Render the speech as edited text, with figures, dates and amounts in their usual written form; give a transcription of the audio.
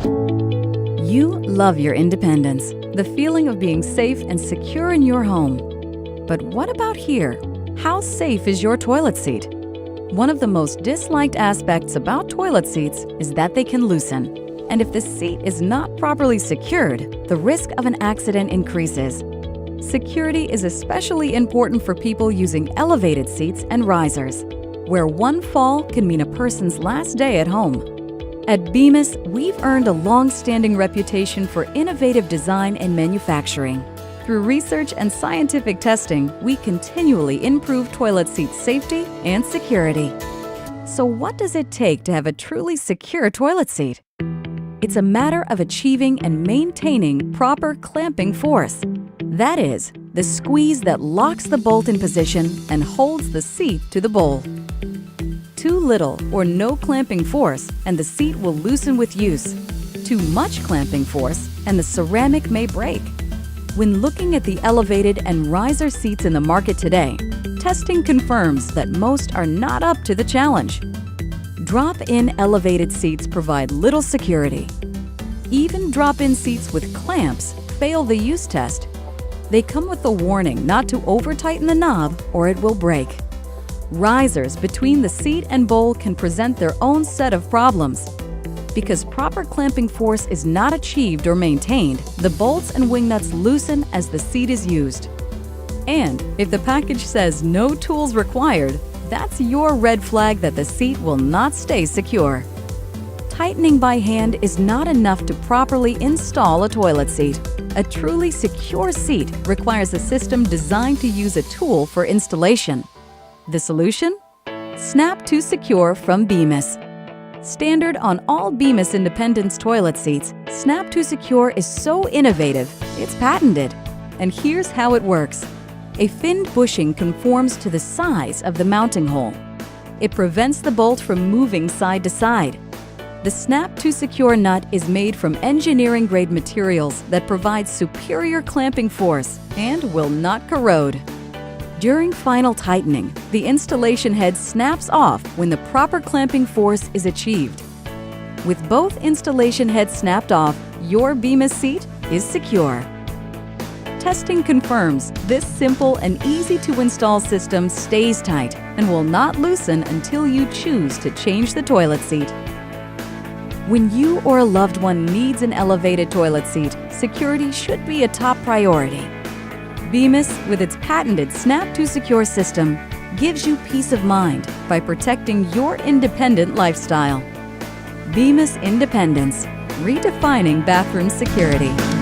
You love your independence, the feeling of being safe and secure in your home. But what about here? How safe is your toilet seat? One of the most disliked aspects about toilet seats is that they can loosen. And if the seat is not properly secured, the risk of an accident increases. Security is especially important for people using elevated seats and risers, where one fall can mean a person's last day at home. At Bemis, we've earned a long-standing reputation for innovative design and manufacturing. Through research and scientific testing, we continually improve toilet seat safety and security. So what does it take to have a truly secure toilet seat? It's a matter of achieving and maintaining proper clamping force. That is, the squeeze that locks the bolt in position and holds the seat to the bowl. Too little or no clamping force and the seat will loosen with use. Too much clamping force and the ceramic may break. When looking at the elevated and riser seats in the market today, testing confirms that most are not up to the challenge. Drop-in elevated seats provide little security. Even drop-in seats with clamps fail the use test. They come with a warning not to over-tighten the knob or it will break. Risers between the seat and bowl can present their own set of problems. Because proper clamping force is not achieved or maintained, the bolts and wing nuts loosen as the seat is used. And if the package says no tools required, that's your red flag that the seat will not stay secure. Tightening by hand is not enough to properly install a toilet seat. A truly secure seat requires a system designed to use a tool for installation. The solution? Snap to Secure from Bemis. Standard on all Bemis Independence toilet seats, Snap to Secure is so innovative, it's patented. And here's how it works. A finned bushing conforms to the size of the mounting hole. It prevents the bolt from moving side to side. The Snap to Secure nut is made from engineering-grade materials that provide superior clamping force and will not corrode. During final tightening, the installation head snaps off when the proper clamping force is achieved. With both installation heads snapped off, your Bemis seat is secure. Testing confirms this simple and easy-to-install system stays tight and will not loosen until you choose to change the toilet seat. When you or a loved one needs an elevated toilet seat, security should be a top priority. Bemis, with its patented Snap to Secure system, gives you peace of mind by protecting your independent lifestyle. Bemis Independence, redefining bathroom security.